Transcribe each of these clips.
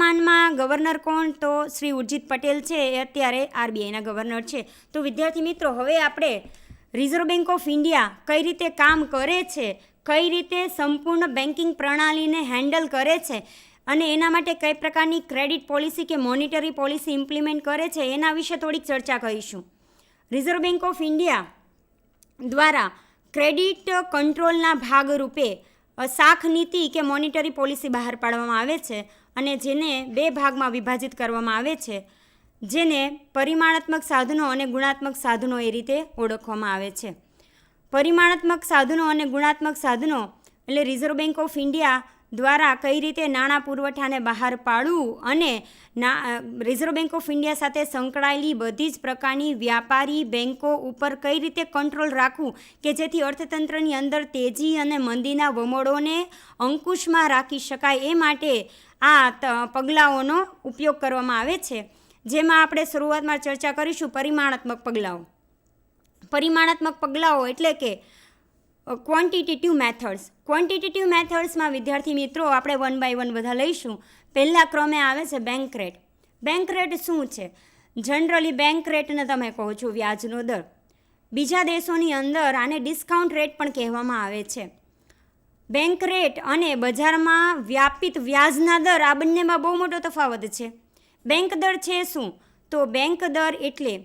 વર્તમાનમાં ગવર્નર કોણ? તો શ્રી ઉર્જિત પટેલ છે, એ અત્યારે આરબીઆઈના ગવર્નર છે. તો વિદ્યાર્થી મિત્રો, હવે આપણે રિઝર્વ બેંક ઓફ ઇન્ડિયા કઈ રીતે કામ કરે છે, કઈ રીતે સંપૂર્ણ બેન્કિંગ પ્રણાલીને હેન્ડલ કરે છે અને એના માટે કઈ પ્રકારની ક્રેડિટ પોલિસી કે મોનિટરી પોલિસી ઇમ્પ્લિમેન્ટ કરે છે, એના વિશે થોડીક ચર્ચા કરીશું. રિઝર્વ બેંક ઓફ ઇન્ડિયા દ્વારા ક્રેડિટ કંટ્રોલના ભાગરૂપે શાખ નીતિ કે મોનિટરી પોલિસી બહાર પાડવામાં આવે છે અને જેને બે ભાગમાં વિભાજિત કરવામાં આવે છે, જેને પરિમાણાત્મક સાધનો અને ગુણાત્મક સાધનો એ રીતે ઓળખવામાં આવે છે. પરિમાણાત્મક સાધનો અને ગુણાત્મક સાધનો એટલે રિઝર્વ બેંક ઓફ ઇન્ડિયા દ્વારા કઈ રીતે નાણાં પુરવઠાને બહાર પાડવું અને રિઝર્વ બેંક ઓફ ઇન્ડિયા સાથે સંકળાયેલી બધી જ પ્રકારની વ્યાપારી બેન્કો ઉપર કઈ રીતે કંટ્રોલ રાખવું કે જેથી અર્થતંત્રની અંદર તેજી અને મંદીના વમળોને અંકુશમાં રાખી શકાય, એ માટે આ પગલાઓનો ઉપયોગ કરવામાં આવે છે. જેમાં આપણે શરૂઆતમાં ચર્ચા કરીશું પરિમાણાત્મક પગલાઓ. પરિમાણાત્મક પગલાઓ એટલે કે ક્વોન્ટિટેટિવ મેથડ્સ. ક્વોન્ટિટેટિવ મેથડ્સમાં વિદ્યાર્થી મિત્રો આપણે વન બાય વન બધા લઈશું. પહેલા ક્રમે આવે છે બેંક રેટ. બેંક રેટ શું છે? જનરલી બેંક રેટને તમે કહો છો વ્યાજનો દર. બીજા દેશોની અંદર આને ડિસ્કાઉન્ટ રેટ પણ કહેવામાં આવે છે. બેંક રેટ અને બજારમાં વ્યાપિત વ્યાજના દર, આ બંનેમાં બહુ મોટો તફાવત છે. બેંક દર છે શું? તો બેંક દર એટલે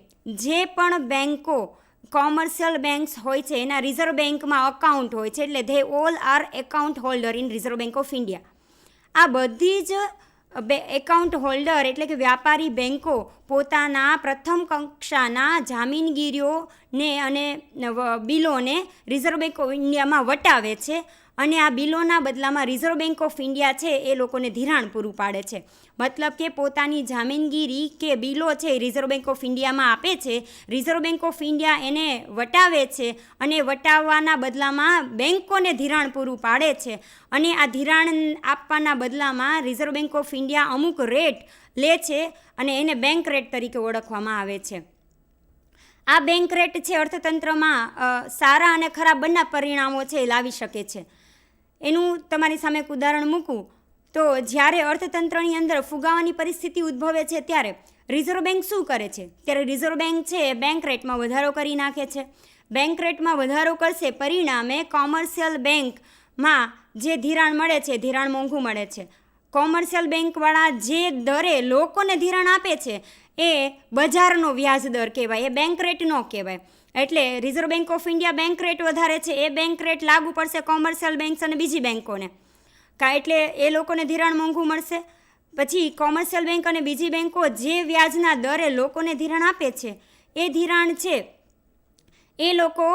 જે પણ બેંકો કોમર્શિયલ બેંક્સ હોય છે એના રિઝર્વ બેંકમાં અકાઉન્ટ હોય છે, એટલે they all are account holder in reserve bank of India. આ બધી જ એકાઉન્ટ હોલ્ડર એટલે કે વ્યાપારી બેંકો પોતાના પ્રથમ કક્ષાના જામીનગીરીઓને અને બિલોને રિઝર્વ બેંક ઓફ ઇન્ડિયામાં વટાવે છે અને આ બિલોના બદલામાં રિઝર્વ બેંક ઓફ ઇન્ડિયા છે એ લોકોને ધિરાણ પૂરું પાડે છે. મતલબ કે પોતાની જામીનગીરી કે બિલો છે એ રિઝર્વ બેંક ઓફ ઇન્ડિયામાં આપે છે, રિઝર્વ બેંક ઓફ ઇન્ડિયા એને વટાવે છે અને વટાવવાના બદલામાં બેંકોને ધિરાણ પૂરું પાડે છે અને આ ધિરાણ આપવાના બદલામાં રિઝર્વ બેંક ઓફ ઇન્ડિયા અમુક રેટ લે છે અને એને બેંક રેટ તરીકે ઓળખવામાં આવે છે. આ બેંક રેટ છે અર્થતંત્રમાં સારા અને ખરાબ બંને પરિણામો છે એ લાવી શકે છે. એનું તમારી સામે એક ઉદાહરણ મૂકું તો જ્યારે અર્થતંત્રની અંદર ફુગાવાની પરિસ્થિતિ ઉદ્ભવે છે ત્યારે રિઝર્વ બેંક શું કરે છે? ત્યારે રિઝર્વ બેંક છે એ બેંક રેટમાં વધારો કરી નાખે છે. બેંક રેટમાં વધારો કરશે, પરિણામે કોમર્શિયલ બેંકમાં જે ધિરાણ મળે છે ધિરાણ મોંઘું મળે છે. કોમર્શિયલ બેંકવાળા જે દરે લોકોને ધિરાણ આપે છે એ બજારનો વ્યાજ દર કહેવાય, એ બેંક રેટ ન કહેવાય. એટલે reserve bank of India bank rate વધારે છે, એ બેંક રેટ લાગુ પડશે કોમર્શિયલ બેંક્સ અને બીજી બેંકોને, એટલે એ લોકોને ધિરાણ મોંઘું મળશે. પછી કોમર્શિયલ બેંક અને બીજી બેંકો જે વ્યાજના દરે લોકોને ધિરાણ આપે છે એ ધિરાણ છે એ લોકો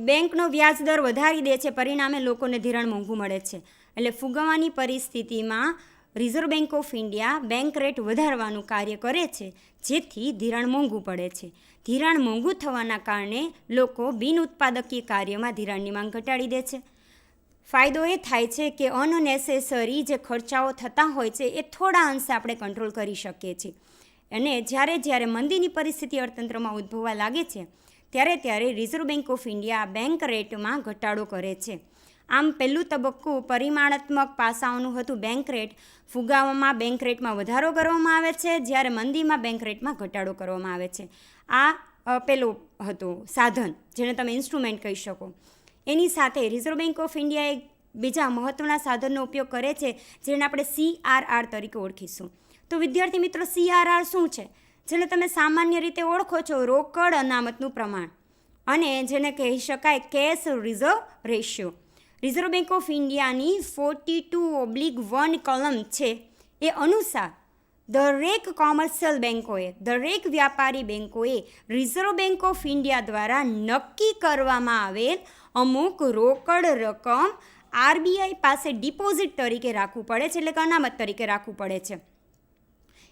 બેંકનો વ્યાજ દર વધારી દે છે, પરિણામે લોકોને ધિરાણ મોંઘું મળે છે. એટલે ફુગાવાની પરિસ્થિતિમાં reserve bank of India bank rate વધારવાનું કાર્ય કરે છે જેથી ધિરાણ મોંઘું પડે છે. ધિરાણ મોંઘું થવાના કારણે લોકો બિન ઉત્પાદકીય કાર્યમાં ધિરાણની માંગ ઘટાડી દે છે. ફાયદો એ થાય છે કે અનનેસેસરી જે ખર્ચાઓ થતા હોય છે એ થોડા અંશે આપણે કંટ્રોલ કરી શકીએ છીએ અને જ્યારે મંદીની પરિસ્થિતિ અર્થતંત્રમાં ઉદ્ભવવા લાગે છે ત્યારે reserve bank of India bank રેટમાં ઘટાડો કરે છે. આમ પહેલું તબક્કું પરિમાણાત્મક પાસાઓનું હતું બેંક રેટ. ફુગાવામાં બેંક રેટમાં વધારો કરવામાં આવે છે, જ્યારે મંદીમાં બેંક રેટમાં ઘટાડો કરવામાં આવે છે. આ પેલું હતું સાધન, જેને તમે ઇન્સ્ટ્રુમેન્ટ કહી શકો. એની સાથે રિઝર્વ બેંક ઓફ ઇન્ડિયા એક બીજા મહત્ત્વના સાધનનો ઉપયોગ કરે છે જેને આપણે CRR તરીકે ઓળખીશું. તો વિદ્યાર્થી મિત્રો, CRR શું છે? જેને તમે સામાન્ય રીતે ઓળખો છો રોકડ અનામતનું પ્રમાણ, અને જેને કહી શકાય cache reserve ratio. Reserve bank of ઇન્ડિયાની 42/1 કલમ છે એ અનુસાર દરેક કોમર્શિયલ બેંકોએ, દરેક વ્યાપારી બેંકોએ રિઝર્વ બેંક ઓફ ઇન્ડિયા દ્વારા નક્કી કરવામાં આવેલ અમુક રોકડ રકમ આરબીઆઈ પાસે ડિપોઝિટ તરીકે રાખવું પડે છે, એટલે કે અનામત તરીકે રાખવું પડે છે.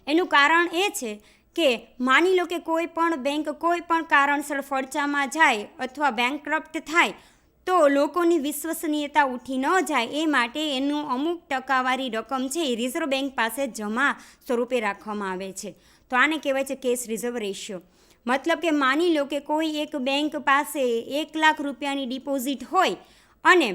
એનું કારણ એ છે કે માની લો કે કોઈ પણ બેંક કોઈ પણ કારણસર ફડચામાં જાય અથવા બેંકરપ્ટ થાય તો લોકોની વિશ્વસનીયતા ઉઠી ન જાય એ માટે એનું અમુક ટકાવારી રકમ છે એ રિઝર્વ બેંક પાસે જમા સ્વરૂપે રાખવામાં આવે છે. તો આને કહેવાય છે કેશ રિઝર્વ રેશિયો. મતલબ કે માની લો કે કોઈ એક બેંક પાસે 1 લાખ રૂપિયાની ડિપોઝિટ હોય અને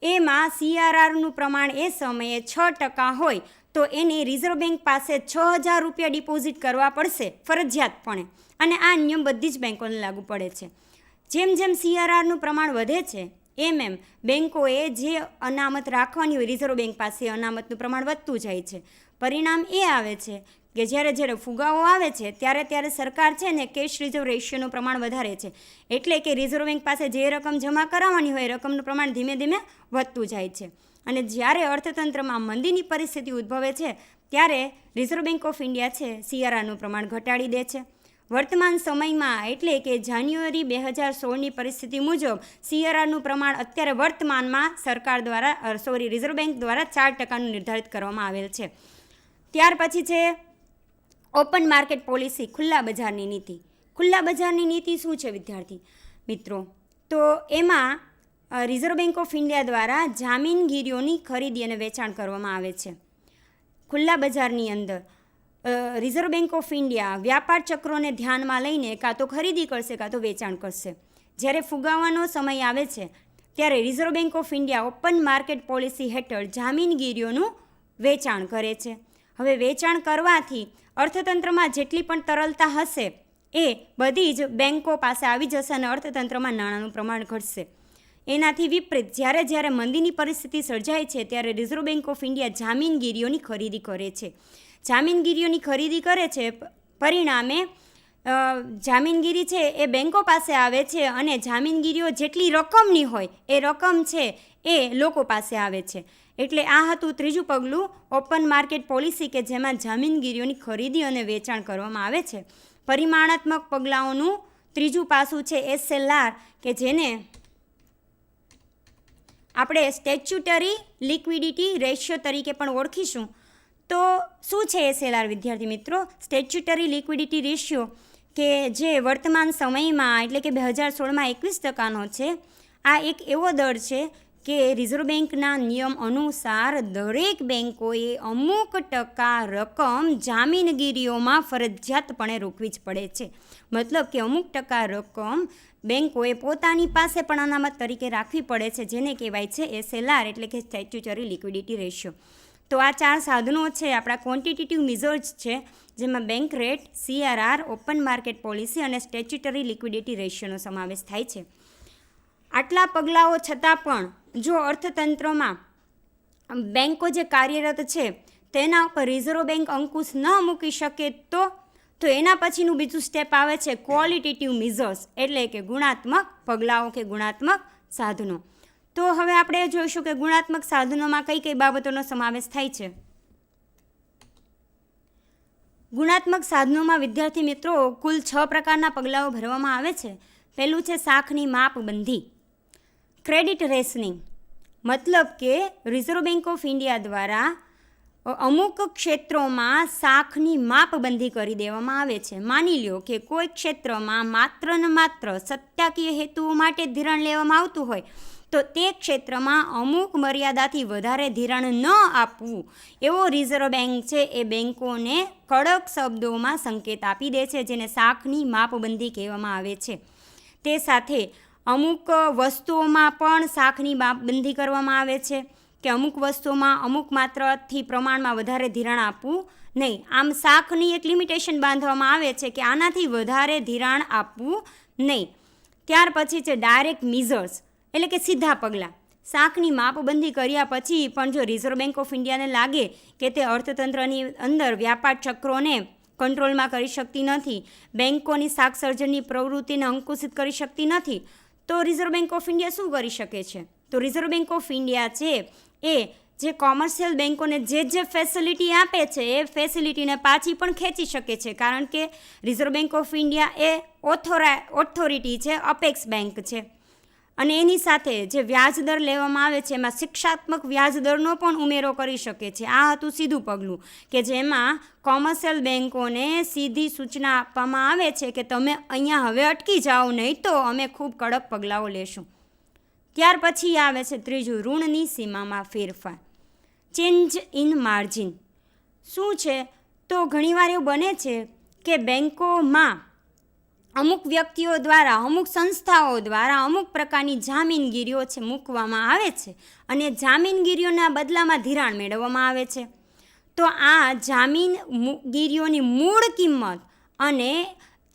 એમાં CRRનું પ્રમાણ એ સમયે 6% હોય, તો એને રિઝર્વ બેંક પાસે 6,000 રૂપિયા ડિપોઝિટ કરવા પડશે ફરજિયાતપણે, અને આ નિયમ બધી જ બેંકોને લાગુ પડે છે. જેમ જેમ CRRનું પ્રમાણ વધે છે એમ બેંકોએ જે અનામત રાખવાની હોય રિઝર્વ બેંક પાસે અનામતનું પ્રમાણ વધતું જાય છે. પરિણામ એ આવે છે કે જ્યારે ફુગાવો આવે છે ત્યારે સરકાર છે ને કેશ રિઝર્વ રેશિયોનું પ્રમાણ વધારે છે. એટલે કે રિઝર્વ બેંક પાસે જે રકમ જમા કરાવવાની હોય એ રકમનું પ્રમાણ ધીમે ધીમે વધતું જાય છે. અને જ્યારે અર્થતંત્રમાં મંદીની પરિસ્થિતિ ઉદ્ભવે છે ત્યારે રિઝર્વ બેંક ઓફ ઇન્ડિયા છે CRRનું પ્રમાણ ઘટાડી દે છે. વર્તમાન સમયમાં એટલે કે જાન્યુઆરી 2016ની પરિસ્થિતિ મુજબ CRRનું પ્રમાણ અત્યારે વર્તમાનમાં રિઝર્વ બેંક દ્વારા 4% નિર્ધારિત કરવામાં આવેલ છે. ત્યાર પછી છે ઓપન માર્કેટ પોલિસી, ખુલ્લા બજારની નીતિ. ખુલ્લા બજારની નીતિ શું છે વિદ્યાર્થી મિત્રો? તો એમાં રિઝર્વ બેંક ઓફ ઇન્ડિયા દ્વારા જામીનગીરીઓની ખરીદી અને વેચાણ કરવામાં આવે છે. ખુલ્લા બજારની અંદર રિઝર્વ બેંક ઓફ ઇન્ડિયા વ્યાપાર ચક્રોને ધ્યાનમાં લઈને કાં તો ખરીદી કરશે કાં તો વેચાણ કરશે. જ્યારે ફુગાવાનો સમય આવે છે ત્યારે reserve bank of India open market policy હેઠળ જામીનગીરીઓનું વેચાણ કરે છે. હવે વેચાણ કરવાથી અર્થતંત્રમાં જેટલી પણ તરલતા હશે એ બધી જ બેંકો પાસે આવી જશે અને અર્થતંત્રમાં નાણાંનું પ્રમાણ ઘટશે. એનાથી વિપરીત જ્યારે મંદીની પરિસ્થિતિ સર્જાય છે ત્યારે રિઝર્વ બેંક ઓફ ઇન્ડિયા જામીનગીરીઓની ખરીદી કરે છે. જામીનગીરીઓની ખરીદી કરે છે, પરિણામે જામીનગીરી છે એ બેંકો પાસે આવે છે અને જામીનગીરીઓ જેટલી રકમની હોય એ રકમ છે એ લોકો પાસે આવે છે. એટલે આ હતું ત્રીજું પગલું ઓપન માર્કેટ પોલિસી કે જેમાં જામીનગીરીઓની ખરીદી અને વેચાણ કરવામાં આવે છે. પરિમાણાત્મક પગલાઓનું ત્રીજું પાસું છે SLR કે જેને આપણે સ્ટેચ્યુટરી લિક્વિડિટી રેશિયો તરીકે પણ ઓળખીશું. તો શું છે SLR વિદ્યાર્થી મિત્રો? સ્ટેચ્યુટરી લિક્વિડિટી રેશિયો કે જે વર્તમાન સમયમાં એટલે કે 2016માં 21%નો છે. આ એક એવો દર છે કે રિઝર્વ બેંકના નિયમ અનુસાર દરેક બેંકોએ અમુક ટકા રકમ જામીનગીરીઓમાં ફરજિયાતપણે રોકવી જ પડે છે. મતલબ કે અમુક ટકા રકમ બેંકોએ પોતાની પાસે પણ અનામત તરીકે રાખવી પડે છે, જેને કહેવાય છે SLR એટલે કે સ્ટેચ્યુટરી લિક્વિડિટી રેશિયો. તો આ 4 સાધનો છે આપણા ક્વોન્ટિટેટિવ મેઝર્સ છે, જેમાં bank rate, CRR, open market policy અને સ્ટેચ્યુટરી લિક્વિડિટી રેશિયોનો સમાવેશ થાય છે. આટલા પગલાઓ છતાં પણ જો અર્થતંત્રમાં બેંકો જે કાર્યરત છે તેના ઉપર રિઝર્વ બેંક અંકુશ ન મૂકી શકે તો એના પછીનું બીજું સ્ટેપ આવે છે ક્વોલિટેટિવ મેઝર્સ એટલે કે ગુણાત્મક પગલાઓ કે ગુણાત્મક સાધનો. તો હવે આપણે જોઈશું કે ગુણાત્મક સાધનોમાં કઈ કઈ બાબતોનો સમાવેશ થાય છે. ગુણાત્મક સાધનોમાં વિદ્યાર્થી મિત્રો કુલ 6 પ્રકારના પગલાઓ ભરવામાં આવે છે. પહેલું છે શાખની માપબંધી. ક્રેડિટ રેશનિંગ મતલબ કે રિઝર્વ બેંક ઓફ ઇન્ડિયા દ્વારા અમુક ક્ષેત્રોમાં શાખની માપબંધી કરી દેવામાં આવે છે. માની લો કે કોઈ ક્ષેત્રમાં માત્ર ને માત્ર સત્તાકીય હેતુઓ માટે ધિરાણ લેવામાં આવતું હોય તો તે ક્ષેત્રમાં અમુક મર્યાદાથી વધારે ધિરાણ ન આપવું એવો રિઝર્વ બેંક છે એ બેંકોને કડક શબ્દોમાં સંકેત આપી દે છે, જેને શાખની માપબંધી કહેવામાં આવે છે. તે સાથે અમુક વસ્તુઓમાં પણ શાખની માપબંધી કરવામાં આવે છે કે અમુક વસ્તુઓમાં અમુક માત્રાથી પ્રમાણમાં વધારે ધિરાણ આપવું નહીં. આમ શાખની એક લિમિટેશન બાંધવામાં આવે છે કે આનાથી વધારે ધિરાણ આપવું નહીં. ત્યાર પછી છે ડાયરેક્ટ મેઝર્સ એટલે કે સીધા પગલાં. શાખની માપબંધી કર્યા પછી પણ જો રિઝર્વ બેંક ઓફ ઇન્ડિયાને લાગે કે તે અર્થતંત્રની અંદર વ્યાપાર ચક્રોને કંટ્રોલમાં કરી શકતી નથી, બેંકોની શાખ સર્જનની પ્રવૃત્તિને અંકુશિત કરી શકતી નથી, તો રિઝર્વ બેંક ઓફ ઇન્ડિયા શું કરી શકે છે? તો રિઝર્વ બેંક ઓફ ઇન્ડિયા છે એ જે કોમર્શિયલ બેંકોને જે ફેસિલિટી આપે છે એ ફેસિલિટીને પાછી પણ ખેંચી શકે છે, કારણ કે reserve bank of India A authority છે, અપેક્સ બેંક છે. અને એની સાથે જે વ્યાજદર લેવામાં આવે છે એમાં શિક્ષાત્મક વ્યાજદરનો પણ ઉમેરો કરી શકે છે. આ હતું સીધું પગલું કે જેમાં કોમર્શિયલ બેંકોને સીધી સૂચના આપવામાં આવે છે કે તમે અહીંયા હવે અટકી જાઓ, નહીં તો અમે ખૂબ કડક પગલાઓ લેશું. ત્યાર પછી આવે છે ત્રીજું ઋણની સીમામાં ફેરફાર. ચેન્જ ઇન માર્જિન શું છે? તો ઘણીવાર એવું બને છે કે બેંકોમાં અમુક વ્યક્તિઓ દ્વારા, અમુક સંસ્થાઓ દ્વારા અમુક પ્રકારની જામીનગીરીઓ છે મૂકવામાં આવે છે અને જામીનગીરીઓના બદલામાં ધિરાણ મેળવવામાં આવે છે. તો આ જામીનગીરીઓની મૂળ કિંમત અને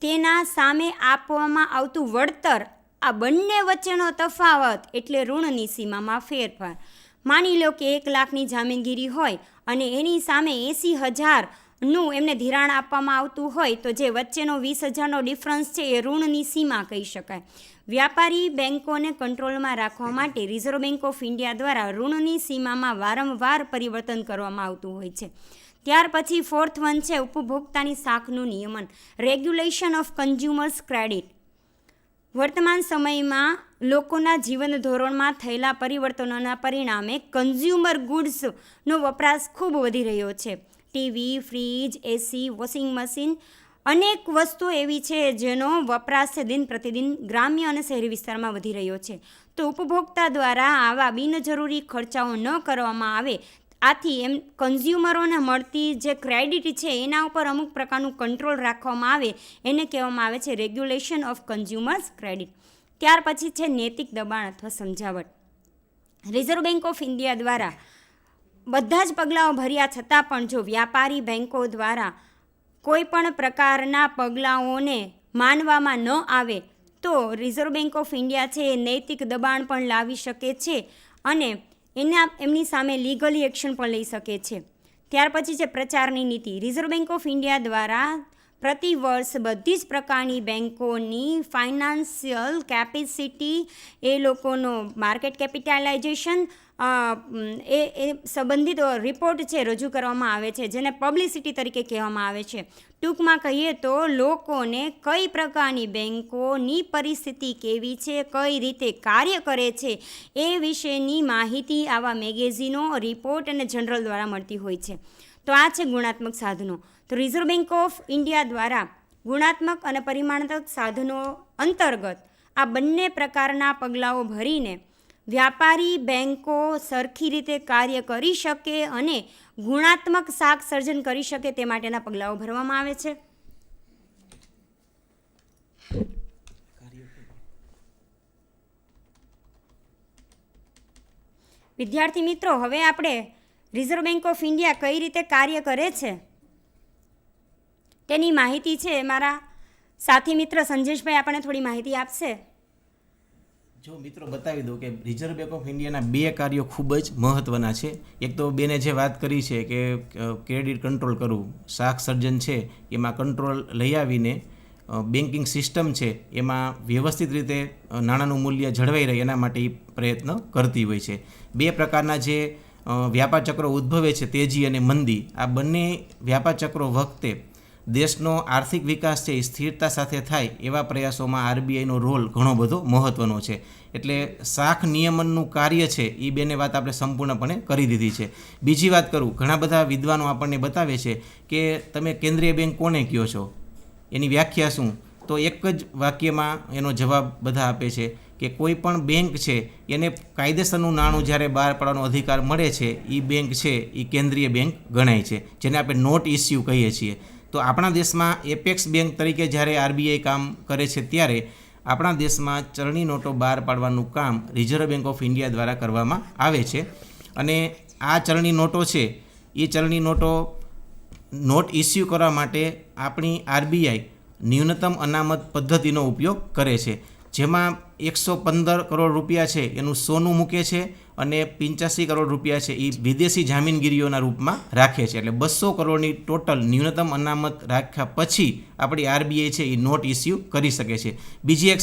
તેના સામે આપવામાં આવતું વળતર, આ બંને વચ્ચેનો તફાવત એટલે ઋણની સીમામાં ફેરફાર. માની લો કે 1 લાખની જામીનગીરી હોય અને એની સામે 80,000નું એમને ધિરાણ આપવામાં આવતું હોય, તો જે વચ્ચેનો 20,000નો ડિફરન્સ છે એ ઋણની સીમા કહી શકાય. વ્યાપારી બેન્કોને કંટ્રોલમાં રાખવા માટે રિઝર્વ બેન્ક ઓફ ઇન્ડિયા દ્વારા ઋણની સીમામાં વારંવાર પરિવર્તન કરવામાં આવતું હોય છે. ત્યાર પછી 4th વન છે ઉપભોક્તાની સાખનું નિયમન, રેગ્યુલેશન ઓફ કન્ઝ્યુમર્સ ક્રેડિટ. વર્તમાન સમયમાં લોકોના જીવન ધોરણમાં થયેલા પરિવર્તનોના પરિણામે કન્ઝ્યુમર ગુડ્સનો વપરાશ ખૂબ વધી રહ્યો છે. ટીવી, ફ્રીજ, એસી, વોશિંગ મશીન, અનેક વસ્તુઓ એવી છે જેનો વપરાશ છે દિન પ્રતિદિન ગ્રામ્ય અને શહેરી વિસ્તારમાં વધી રહ્યો છે. તો ઉપભોક્તા દ્વારા આવા બિનજરૂરી ખર્ચાઓ ન કરવામાં આવે, આથી એમ કન્ઝ્યુમરોને મળતી જે ક્રેડિટ છે એના ઉપર અમુક પ્રકારનું કંટ્રોલ રાખવામાં આવે, એને કહેવામાં આવે છે રેગ્યુલેશન ઓફ કન્ઝ્યુમર્સ ક્રેડિટ. ત્યાર પછી છે નૈતિક દબાણ અથવા સમજાવટ. રિઝર્વ બેન્ક ઓફ ઇન્ડિયા દ્વારા બધા જ પગલાઓ ભર્યા છતાં પણ જો વ્યાપારી બેન્કો દ્વારા કોઈ પણ પ્રકારના પગલાઓને માનવામાં ન આવે તો રિઝર્વ બેન્ક ઓફ ઇન્ડિયા છે એ નૈતિક દબાણ પણ લાવી શકે છે અને એમની સામે લીગલી એક્શન પણ લઈ શકે છે. ત્યાર પછી છે પ્રચારની નીતિ. રિઝર્વ બેન્ક ઓફ ઇન્ડિયા દ્વારા પ્રતિ વર્ષ બધી જ પ્રકારની બેન્કોની ફાઇનાન્શિયલ કેપેસિટી, એ લોકોનો માર્કેટ કેપિટલાઇઝેશન, એ સંબંધિત રિપોર્ટ છે રજૂ કરવામાં આવે છે, જેને પબ્લિસિટી તરીકે કહેવામાં આવે છે. ટૂંકમાં કહીએ તો લોકોને કઈ પ્રકારની બેન્કોની પરિસ્થિતિ કેવી છે, કઈ રીતે કાર્ય કરે છે એ વિશેની માહિતી આવા મેગેઝિનો, રિપોર્ટ અને જનરલ દ્વારા મળતી હોય છે. તો આ છે ગુણાત્મક સાધનો. તો રિઝર્વ બેન્ક ઓફ ઇન્ડિયા દ્વારા ગુણાત્મક અને પરિમાણાત્મક સાધનો અંતર્ગત આ બંને પ્રકારના પગલાઓ ભરીને વ્યાપારી બેન્કો સરખી રીતે કાર્ય કરી શકે અને ગુણાત્મક શાક સર્જન કરી શકે તે માટેના પગલાઓ ભરવામાં આવે છે. વિદ્યાર્થી મિત્રો, હવે આપણે રિઝર્વ બેન્ક ઓફ ઇન્ડિયા કઈ રીતે કાર્ય કરે છે તેની માહિતી છે મારા સાથી મિત્ર સંજેશભાઈ આપણને થોડી માહિતી આપશે. જો મિત્રો બતાવી દઉં કે રિઝર્વ બેન્ક ઓફ ઇન્ડિયાના 2 કાર્યો ખૂબ જ મહત્ત્વના છે. એક તો બેને જે વાત કરી છે કે ક્રેડિટ કંટ્રોલ કરવું, શાખ સર્જન છે એમાં કંટ્રોલ લઈ આવીને બેન્કિંગ સિસ્ટમ છે એમાં વ્યવસ્થિત રીતે નાણાંનું મૂલ્ય જળવાઈ રહે એના માટે પ્રયત્ન કરતી હોય છે. 2 પ્રકારના જે વ્યાપાર ચક્રો ઉદ્ભવે છે, તેજી અને મંદી, આ બંને વ્યાપાર ચક્રો વખતે દેશનો આર્થિક વિકાસ છે એ સ્થિરતા સાથે થાય એવા પ્રયાસોમાં આરબીઆઈનો રોલ ઘણો બધો મહત્ત્વનો છે. એટલે શાખ નિયમનનું કાર્ય છે એ બેને વાત આપણે સંપૂર્ણપણે કરી દીધી છે. બીજી વાત કરું, ઘણા બધા વિદ્વાનો આપણને બતાવે છે કે તમે કેન્દ્રીય બેંક કોને કહો છો, એની વ્યાખ્યા શું? તો એક જ વાક્યમાં એનો જવાબ બધા આપે છે કે કોઈ પણ બેંક છે એને કાયદેસરનું નાણું જ્યારે બહાર પાડવાનો અધિકાર મળે છે એ બેંક છે એ કેન્દ્રીય બેંક ગણાય છે, જેને આપણે નોટ ઇસ્યુ કહીએ છીએ. તો આપણા દેશમાં એપેક્સ બેંક તરીકે જ્યારે આરબીઆઈ કામ કરે છે ત્યારે આપણા દેશમાં ચલણી નોટો બહાર પાડવાનું કામ રિઝર્વ બેન્ક ઓફ ઇન્ડિયા દ્વારા કરવામાં આવે છે. અને આ ચલણી નોટો છે એ ચલણી નોટ ઇસ્યુ કરવા માટે આપણી આરબીઆઈ ન્યૂનતમ અનામત પદ્ધતિનો ઉપયોગ કરે છે, જેમાં 115 કરોડ રૂપિયા છે એનું સોનું મૂકે છે અને 85 કરોડ રૂપિયા છે એ વિદેશી જામીનગીરીઓના રૂપમાં રાખે છે. એટલે 200 કરોડની ટોટલ ન્યૂનતમ અનામત રાખ્યા પછી આપણી આરબીઆઈ છે એ નોટ ઇસ્યુ કરી શકે છે. બીજી એક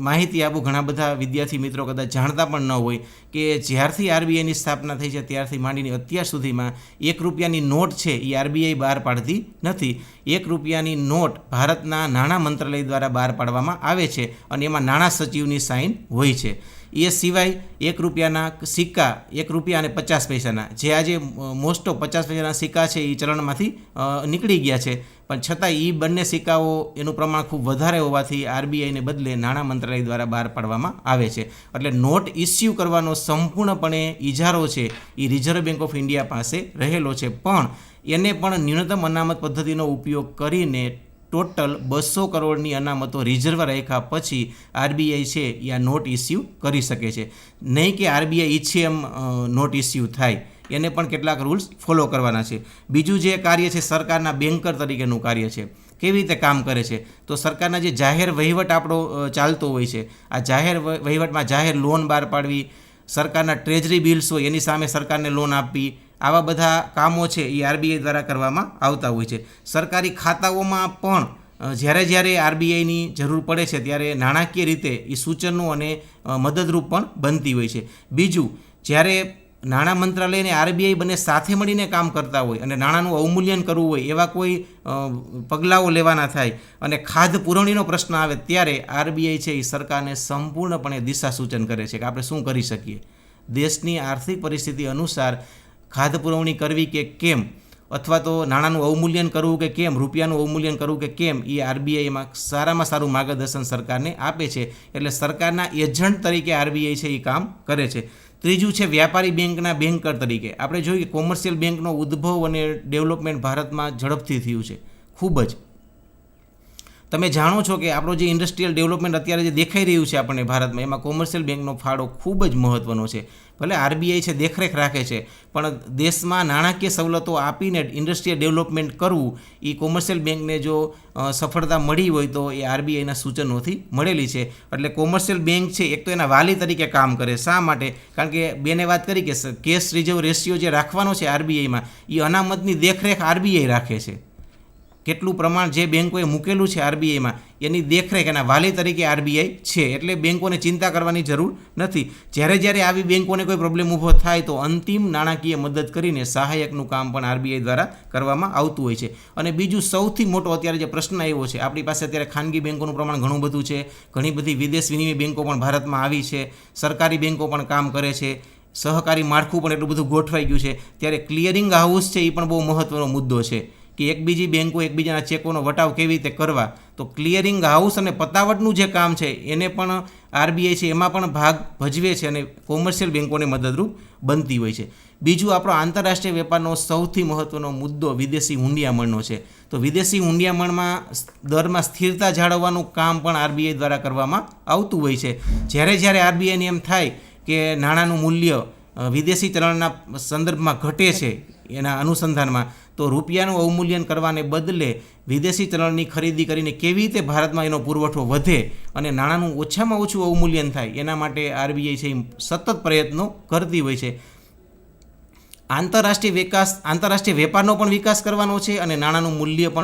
માહિતી આપું, ઘણા બધા વિદ્યાર્થી મિત્રો કદાચ જાણતા પણ ન હોય કે જ્યારથી આરબીઆઈની સ્થાપના થઈ છે ત્યારથી માંડીને અત્યાર સુધીમાં 1 રૂપિયાની નોટ છે એ આરબીઆઈ બહાર પાડતી નથી. 1 રૂપિયાની નોટ ભારતના નાણાં મંત્રાલય દ્વારા બહાર પાડવામાં આવે છે અને એમાં નાણાં સચિવની સાઇન હોય છે. એ સિવાય 1 રૂપિયાના સિક્કા, 1 રૂપિયા અને 50 પૈસાના, જે આજે મોસ્ટ ઓફ 50 પૈસાના સિક્કા છે એ ચલણમાંથી નીકળી ગયા છે, પણ છતાં એ બંને સિક્કાઓ એનું પ્રમાણ ખૂબ વધારે હોવાથી આરબીઆઈને બદલે નાણાં મંત્રાલય દ્વારા બહાર પાડવામાં આવે છે. એટલે નોટ ઇસ્યુ કરવાનો સંપૂર્ણપણે ઇજારો છે એ રિઝર્વ બેન્ક ઓફ ઇન્ડિયા પાસે રહેલો છે, પણ એને પણ ન્યૂનતમ અનામત પદ્ધતિનો ઉપયોગ કરીને ટોટલ 200 કરોડની અનામતો રિઝર્વ રાખ્યા પછી આરબીઆઈ છે એ આ નોટ ઇસ્યુ કરી શકે છે. નહીં કે આરબીઆઈ ઈચ્છે એમ નોટ ઇસ્યુ થાય, એને પણ કેટલાક રૂલ્સ ફોલો કરવાના છે. બીજું જે કાર્ય છે સરકારના બેન્કર તરીકેનું કાર્ય છે. કેવી રીતે કામ કરે છે? તો સરકારના જે જાહેર વહીવટ આપણો ચાલતો હોય છે, આ જાહેર વહીવટમાં જાહેર લોન બહાર પાડવી, સરકારના ટ્રેજરી બિલ્સ હોય એની સામે સરકારને લોન આપવી, આવા બધા કામો છે એ આરબીઆઈ દ્વારા કરવામાં આવતા હોય છે. સરકારી ખાતાઓમાં પણ જ્યારે આરબીઆઈની જરૂર પડે છે ત્યારે નાણાકીય રીતે એ સૂચનો અને મદદરૂપ પણ બનતી હોય છે. બીજું, જ્યારે નાણાં મંત્રાલય અને આરબીઆઈ બંને સાથે મળીને કામ કરતા હોય અને નાણાંનું અવમૂલ્યન કરવું હોય, એવા કોઈ પગલાઓ લેવાના થાય અને ખાધ પુરવણીનો પ્રશ્ન આવે ત્યારે આરબીઆઈ છે એ સરકારને સંપૂર્ણપણે દિશા સૂચન કરે છે કે આપણે શું કરી શકીએ. દેશની આર્થિક પરિસ્થિતિ અનુસાર ખાધ પુરવણી કરવી કે કેમ, અથવા તો નાણાંનું અવમૂલ્યન કરવું કે કેમ, રૂપિયાનું અવમૂલ્યન કરવું કે કેમ, એ આરબીઆઈમાં સારામાં સારું માર્ગદર્શન સરકારને આપે છે. એટલે સરકારના એજન્ટ તરીકે આરબીઆઈ છે એ કામ કરે છે. ત્રીજું છે વ્યાપારી બેંકના બેન્કર તરીકે. આપણે જોઈએ કે કોમર્શિયલ બેંકનો ઉદ્ભવ અને ડેવલપમેન્ટ ભારતમાં ઝડપથી થયું છે, ખૂબ જ. તમે જાણો છો કે આપણો જે ઇન્ડસ્ટ્રીયલ ડેવલપમેન્ટ અત્યારે જે દેખાઈ રહ્યું છે આપણને ભારતમાં, એમાં કોમર્શિયલ બેંકનો ફાળો ખૂબ જ મહત્ત્વનો છે. ભલે આરબીઆઈ છે દેખરેખ રાખે છે, પણ દેશમાં નાણાકીય સવલતો આપીને ઇન્ડસ્ટ્રીયલ ડેવલપમેન્ટ કરવું એ કોમર્શિયલ બેંકને જો સફળતા મળી હોય તો એ આરબીઆઈના સૂચનોથી મળેલી છે. એટલે કોમર્શિયલ બેંક છે એક તો એના વાલી તરીકે કામ કરે. શા માટે? કારણ કે બેને વાત કરી કે કેશ રિઝર્વ રેશિયો જે રાખવાનો છે આરબીઆઈમાં, એ અનામતની દેખરેખ આરબીઆઈ રાખે છે. કેટલું પ્રમાણ જે બેંકોએ મૂકેલું છે આરબીઆઈમાં એની દેખરેખ એના વાલી તરીકે આરબીઆઈ છે. એટલે બેંકોને ચિંતા કરવાની જરૂર નથી. જ્યારે આવી બેંકોને કોઈ પ્રોબ્લેમ ઊભો થાય તો અંતિમ નાણાકીય મદદ કરીને સહાયકનું કામ પણ આરબીઆઈ દ્વારા કરવામાં આવતું હોય છે. અને બીજું સૌથી મોટો અત્યારે જે પ્રશ્ન આવ્યો છે, આપણી પાસે અત્યારે ખાનગી બેંકોનું પ્રમાણ ઘણું બધું છે, ઘણી બધી વિદેશ વિનિમય બેંકો પણ ભારતમાં આવી છે, સરકારી બેંકો પણ કામ કરે છે, સહકારી માળખું પણ એટલું બધું ગોઠવાઈ ગયું છે. ત્યારે ક્લિયરિંગ હાઉસ છે એ પણ બહુ મહત્ત્વનો મુદ્દો છે કે બીજી બેંકો એકબીજાના ચેકોનો વટાવ કેવી રીતે કરવા. તો ક્લિયરિંગ હાઉસ અને પતાવટનું જે કામ છે એને પણ આરબીઆઈ છે એમાં પણ ભાગ ભજવે છે અને કોમર્શિયલ બેંકોને મદદરૂપ બનતી હોય છે. બીજું, આપણો આંતરરાષ્ટ્રીય વેપારનો સૌથી મહત્ત્વનો મુદ્દો વિદેશી હુંડિયામણનો છે. તો વિદેશી હુંડિયામણમાં દરમાં સ્થિરતા જાળવવાનું કામ પણ આરબીઆઈ દ્વારા કરવામાં આવતું હોય છે. જ્યારે આરબીઆઈને એમ થાય કે નાણાંનું મૂલ્ય વિદેશી ચલણના સંદર્ભમાં ઘટે છે, એના અનુસંધાનમાં, તો રૂપિયાનું અવમૂલ્યન કરવાને બદલે વિદેશી ચલણની ખરીદી કરીને કેવી રીતે ભારતમાં એનો પુરવઠો વધે અને નાણાંનું ઓછામાં ઓછું અવમૂલ્યન થાય એના માટે આરબીઆઈ છે સતત પ્રયત્નો કરતી હોય છે. આંતરરાષ્ટ્રીય વેપારનો પણ વિકાસ કરવાનો છે અને નાણાંનું મૂલ્ય પણ